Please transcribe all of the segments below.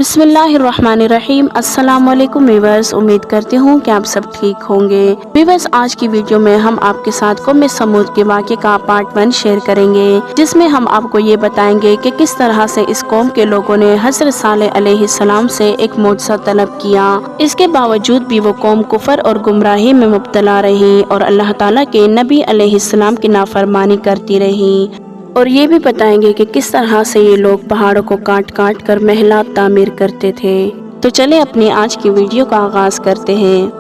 बिस्मिल्लाहिर्रहमानिर्रहीम। अस्सलाम वालेकुम व्यूअर्स, उम्मीद करती हूँ कि आप सब ठीक होंगे। व्यूअर्स, आज की वीडियो में हम आपके साथ कौम समूद के वाक़े का पार्ट 1 शेयर करेंगे, जिसमें हम आपको ये बताएंगे कि किस तरह से इस कौम के लोगों ने हज़रत सालेह अलैहिस्सलाम से एक मोजज़ा तलब किया। इसके बावजूद भी वो कौम कुफर और गुमराही में मुब्तला रही और अल्लाह ताला के नबी अलैहिस्सलाम की नाफरमानी करती रही। और ये भी बताएंगे कि किस तरह से ये लोग पहाड़ों को काट काट कर महलात तामीर करते थे। तो चले अपनी आज की वीडियो का आगाज करते हैं।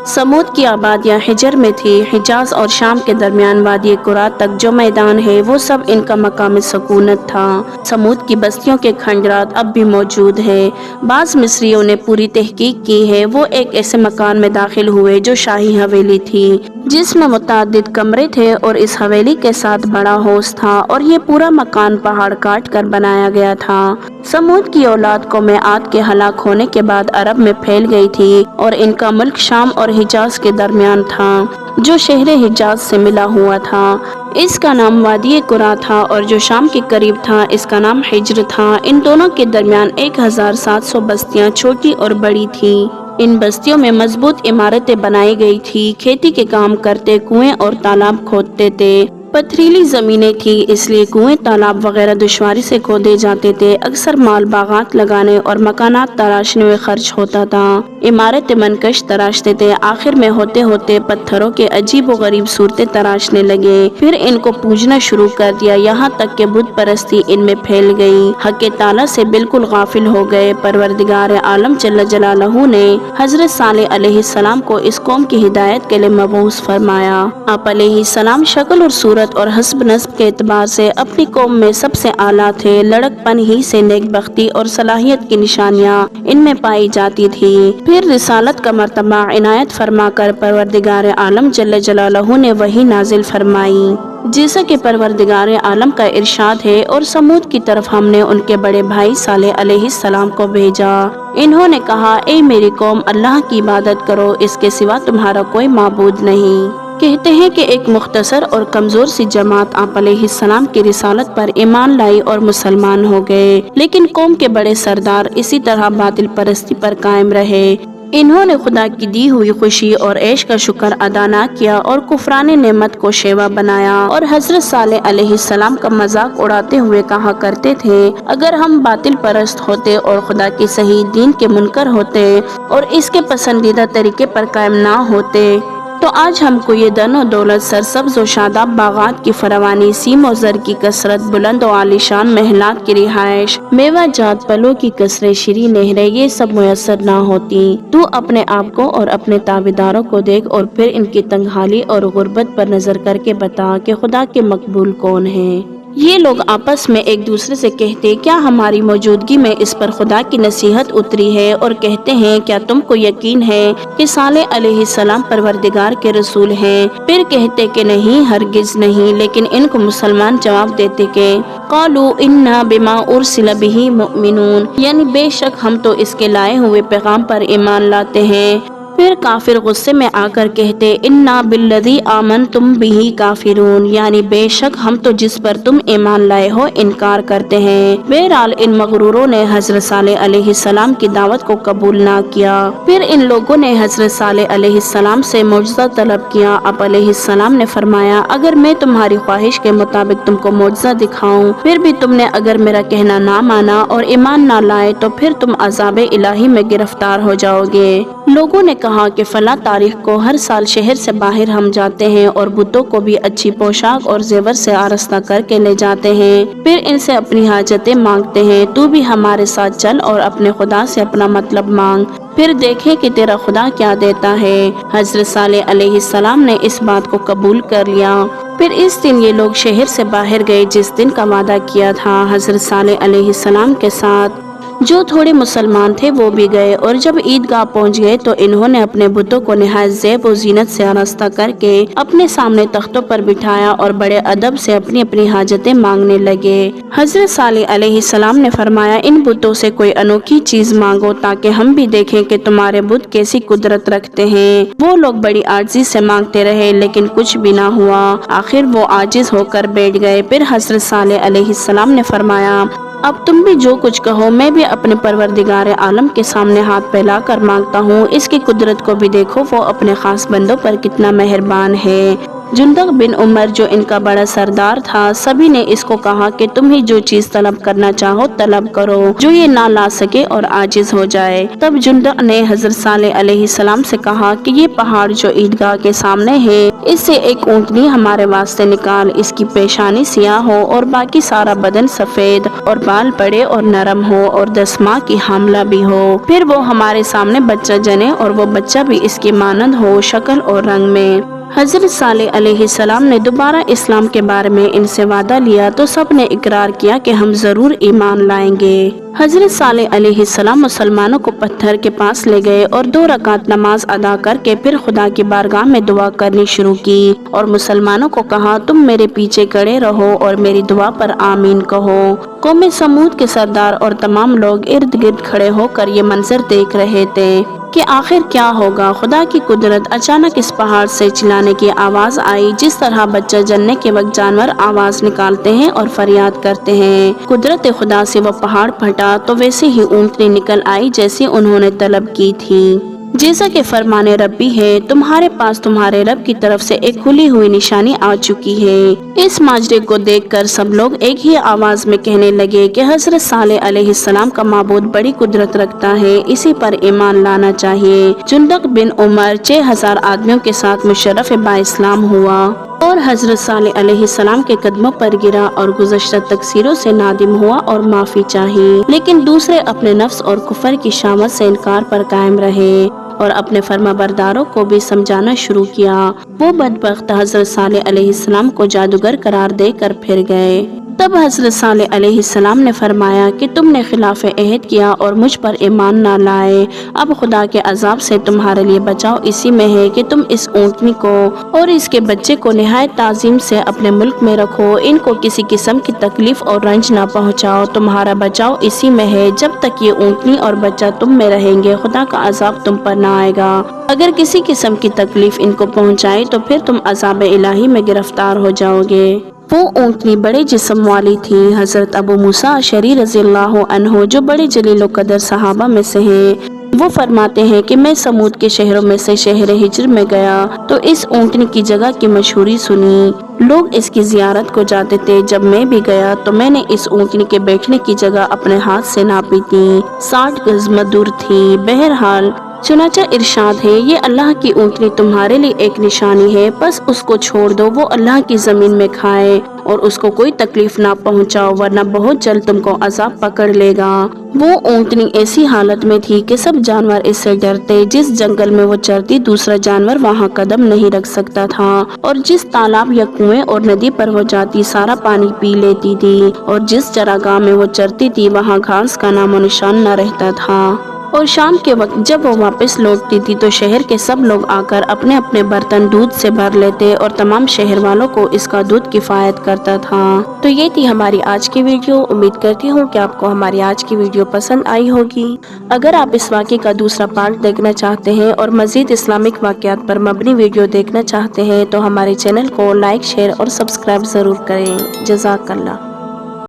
समूद की आबादियाँ हिजर में थी। हिजाज और शाम के दरमियान वादी कुरात तक जो मैदान है वो सब इनका मकाम सकूनत था। समूद की बस्तियों के खंडरात अब भी मौजूद है। बाज़ मिस्रियों ने पूरी तहकीक की है। वो एक ऐसे मकान में दाखिल हुए जो शाही हवेली थी, जिसमें मुतादिद कमरे थे और इस हवेली के साथ बड़ा हौज था और ये पूरा मकान पहाड़ काट कर बनाया गया था। समूद की औलाद को में आद के हलाक होने के बाद अरब में फैल गई थी और इनका मुल्क शाम और हिजाज के दरमियान था, जो शहर हिजाज से मिला हुआ था। इसका नाम वादी कुरा था और जो शाम के करीब था इसका नाम हिज्र था। इन दोनों के दरमियान 1700 बस्तियां छोटी और बड़ी थी। इन बस्तियों में मजबूत इमारतें बनाई गई थी। खेती के काम करते, कुएं और तालाब खोदते थे। पथरीली जमीनें थी, इसलिए कुएं तालाब वगैरह दुश्वारी से खोदे जाते थे। अक्सर माल बागात लगाने और मकानात तराशने में खर्च होता था। इमारतें मनकश तराशते थे। आखिर में होते होते पत्थरों के अजीब व गरीब सूरतें तराशने लगे। फिर इनको पूजना शुरू कर दिया, यहाँ तक कि बुत परस्ती इनमें फैल गई। हक़ ताला से बिल्कुल गाफिल हो गए। परवरदिगार आलम जल्ल जलालहू ने हजरत सालेह अलैहिस्सलाम को इस कौम की हिदायत के लिए मबऊस फरमाया। आप अलैहिस्सलाम शक्ल और सूरत और हस्ब नस्ब के एतबार से अपनी कौम में सबसे आला थे। लड़कपन ही से नेकबख्ती और सलाहियत की निशानियाँ इनमें पाई जाती थी। फिर रिसालत का मर्तबा इनायत फरमाकर परवरदिगार आलम जल्ल जलालहू ने वही नाजिल फरमाई, जैसा कि परवरदिगार आलम का इरशाद है, और समूद की तरफ हमने उनके बड़े भाई सालेह अलैहिस्सलाम को भेजा। इन्होंने कहा, ए मेरी कौम, अल्लाह की इबादत करो, इसके सिवा तुम्हारा कोई माबूद नहीं। कहते हैं कि एक मुख्तसर और कमजोर सी जमात आप अलैहिस्सलाम की रिसालत पर ईमान लाई और मुसलमान हो गए, लेकिन कौम के बड़े सरदार इसी तरह बातिल परस्ती पर कायम रहे। इन्होंने खुदा की दी हुई खुशी और ऐश का शुक्र अदा न किया और कुफरान नेमत को शेवा बनाया और हजरत सालेह अलैहिस्सलाम का मजाक उड़ाते हुए कहा करते थे, अगर हम बातिल परस्त होते और खुदा की सही दीन के मुनकर होते और इसके पसंदीदा तरीके पर कायम ना होते तो आज हमको ये दन और दौलत, सरसब्ज और शादाब बागात की फरावानी, सीम और जर की कसरत, बुलंद और आलीशान महलात की रिहाइश, मेवा जात पलों की कसरे, श्री नहरें, ये सब मुयसर ना होती। तू अपने आप को और अपने ताबेदारों को देख और फिर इनकी तंगहाली और गुर्बत पर नजर करके बता कि खुदा के मकबूल कौन है। ये लोग आपस में एक दूसरे से कहते, क्या हमारी मौजूदगी में इस पर खुदा की नसीहत उतरी है? और कहते हैं, क्या तुमको यकीन है कि सालेह अलैहिस्सलाम परवरदिगार के रसूल हैं? फिर कहते कि नहीं, हरगिज नहीं। लेकिन इनको मुसलमान जवाब देते कि क़ालू इन्ना बिमा उरसिल बिही मुमिनून, यानी बेशक हम तो इसके लाए हुए पैगाम पर ईमान लाते हैं। फिर काफिर गुस्से में आकर कहते, इन्ना बिल्लज़ी आमनतुम बिही काफिरून, यानी बेशक हम तो जिस पर तुम ईमान लाए हो इनकार करते हैं। बहरहाल इन मगरूरों ने हजरत सालेह अलैहिस्सलाम की दावत को कबूल ना किया। फिर इन लोगों ने हजरत सालेह अलैहिस्सलाम से मुआजिज़ा तलब किया। आप अलैहिस्सलाम ने फरमाया, अगर मैं तुम्हारी ख्वाहिश के मुताबिक तुमको मुआजिज़ा दिखाऊं, फिर भी तुमने अगर मेरा कहना ना माना और ईमान ना लाए तो फिर तुम अज़ाब इलाही में गिरफ्तार हो जाओगे। लोगों ने कहा कि फला तारीख को हर साल शहर से बाहर हम जाते हैं और बुतों को भी अच्छी पोशाक और जेवर से आरास्ता करके ले जाते हैं, फिर इनसे अपनी हाजतें मांगते हैं। तू भी हमारे साथ चल और अपने खुदा से अपना मतलब मांग, फिर देखें कि तेरा खुदा क्या देता है। हजरत सालेह अलैहिस्सलाम ने इस बात को कबूल कर लिया। फिर इस दिन ये लोग शहर से बाहर गए जिस दिन का वादा किया था हजरत सालेह अलैहिस्सलाम के साथ। जो थोड़े मुसलमान थे वो भी गए और जब ईदगाह पहुंच गए तो इन्होंने अपने बुतों को निहायत ज़ेब और जीनत से आरास्ता करके अपने सामने तख्तों पर बिठाया और बड़े अदब से अपनी अपनी हाजतें मांगने लगे। हजरत सालेह अलैहिस्सलाम ने फरमाया, इन बुतों से कोई अनोखी चीज मांगो ताकि हम भी देखें कि तुम्हारे बुत कैसी कुदरत रखते हैं। वो लोग बड़ी आजिज़ से मांगते रहे लेकिन कुछ भी ना हुआ। आखिर वो आजिज होकर बैठ गए। फिर हजरत सालेह अलैहिस्सलाम ने फरमाया, अब तुम भी जो कुछ कहो मैं भी अपने परवरदिगार आलम के सामने हाथ फैलाकर मांगता हूँ। इसकी कुदरत को भी देखो, वो अपने खास बंदों पर कितना मेहरबान है। जुंदक बिन उमर जो इनका बड़ा सरदार था, सभी ने इसको कहा कि तुम ही जो चीज तलब करना चाहो तलब करो जो ये ना ला सके और आजिज हो जाए। तब जुंदक ने हजरत सालेह अलैहिस्सलाम से कहा कि ये पहाड़ जो ईदगाह के सामने है, इससे एक ऊँटनी हमारे वास्ते निकाल। इसकी पेशानी सियाह हो और बाकी सारा बदन सफेद और बाल बड़े और नरम हो और 10 माह की हामला भी हो। फिर वो हमारे सामने बच्चा जने और वो बच्चा भी इसकी मानंद हो शक्ल और रंग में। हजरत सालेह अलैहिस्सलाम ने दोबारा इस्लाम के बारे में इनसे वादा लिया तो सब ने इकरार किया कि हम जरूर ईमान लाएंगे। हजरत सालेह अलैहिस्सलाम मुसलमानों को पत्थर के पास ले गए और 2 रकात नमाज अदा करके फिर खुदा की बारगाह में दुआ करनी शुरू की और मुसलमानों को कहा, तुम मेरे पीछे खड़े रहो और मेरी दुआ पर आमीन कहो। कौम समूद के सरदार और तमाम लोग इर्द गिर्द खड़े होकर ये मंजर देख रहे थे कि आखिर क्या होगा। खुदा की कुदरत, अचानक इस पहाड़ से चिल्लाने की आवाज आई। जिस तरह बच्चा जनने के वक्त जानवर आवाज निकालते हैं और फरियाद करते हैं, कुदरत खुदा से वो पहाड़ फटा तो वैसे ही ऊँटनी निकल आई जैसी उन्होंने तलब की थी। जैसा कि फरमाने रब्बी है, तुम्हारे पास तुम्हारे रब की तरफ से एक खुली हुई निशानी आ चुकी है। इस माजरे को देखकर सब लोग एक ही आवाज में कहने लगे कि हजरत सालेह अलैहिस्सलाम का माबूद बड़ी कुदरत रखता है, इसी पर ईमान लाना चाहिए। जुंदक बिन उमर 6000 आदमियों के साथ मुशर्रफ बा इस्लाम हुआ और हजरत सालेह अलैहिस्सलाम के कदमों पर गिरा और गुज़श्ता तकसीरों से नादिम हुआ और माफी चाही। लेकिन दूसरे अपने नफ्स और कुफर की शामत से इनकार पर कायम रहे और अपने फर्माबरदारों को भी समझाना शुरू किया। वो बदबख्त हजरत सालेह अलैहिस्सलाम को जादूगर करार देकर फिर गए। तब हजरत सालेह अलैहिस्सलाम ने फरमाया कि तुमने खिलाफ अहद किया और मुझ पर ईमान ना लाए। अब खुदा के अजाब से तुम्हारे लिए बचाव इसी में है कि तुम इस ऊँटनी को और इसके बच्चे को निहायत ताजीम से अपने मुल्क में रखो। इनको किसी किस्म की तकलीफ और रंज ना पहुँचाओ। तुम्हारा बचाव इसी में है। जब तक ये ऊँटनी और बच्चा तुम में रहेंगे, खुदा का अजाब तुम पर ना आएगा। अगर किसी किस्म की तकलीफ इनको पहुँचाए तो फिर तुम अजाब इलाही में गिरफ्तार हो जाओगे। वो ऊँटनी बड़े जिस्म वाली थी। हजरत अबू मूसा अशरी रज़ियल्लाहु अन्हु जो बड़े जलील कदर सहाबा में से हैं, वो फरमाते हैं कि मैं समूद के शहरों में से शहर हिज्र में गया तो इस ऊँटनी की जगह की मशहूरी सुनी। लोग इसकी जियारत को जाते थे। जब मैं भी गया तो मैंने इस ऊँटनी के बैठने की जगह अपने हाथ से नापी थी। 60 गज मदूर थी। बहरहाल चुनाचा इरशाद है, ये अल्लाह की ऊँटनी तुम्हारे लिए एक निशानी है, बस उसको छोड़ दो, वो अल्लाह की जमीन में खाए और उसको कोई तकलीफ ना पहुंचाओ, वरना बहुत जल्द तुमको अजाब पकड़ लेगा। वो ऊँटनी ऐसी हालत में थी कि सब जानवर इससे डरते। जिस जंगल में वो चरती दूसरा जानवर वहाँ कदम नहीं रख सकता था और जिस तालाब या कुएं और नदी पर वो जाती सारा पानी पी लेती थी और जिस चरागाह में वो चरती थी वहाँ घास का नामो निशान न रहता था। और शाम के वक्त जब वो वापस लौटती थी तो शहर के सब लोग आकर अपने अपने बर्तन दूध से भर लेते और तमाम शहर वालों को इसका दूध किफायत करता था। तो ये थी हमारी आज की वीडियो। उम्मीद करती हूँ कि आपको हमारी आज की वीडियो पसंद आई होगी। अगर आप इस वाक़े का दूसरा पार्ट देखना चाहते हैं और मजीद इस्लामिक वाक़यात पर मबनी वीडियो देखना चाहते हैं तो हमारे चैनल को लाइक, शेयर और सब्सक्राइब ज़रूर करें। जज़ाकल्लाह।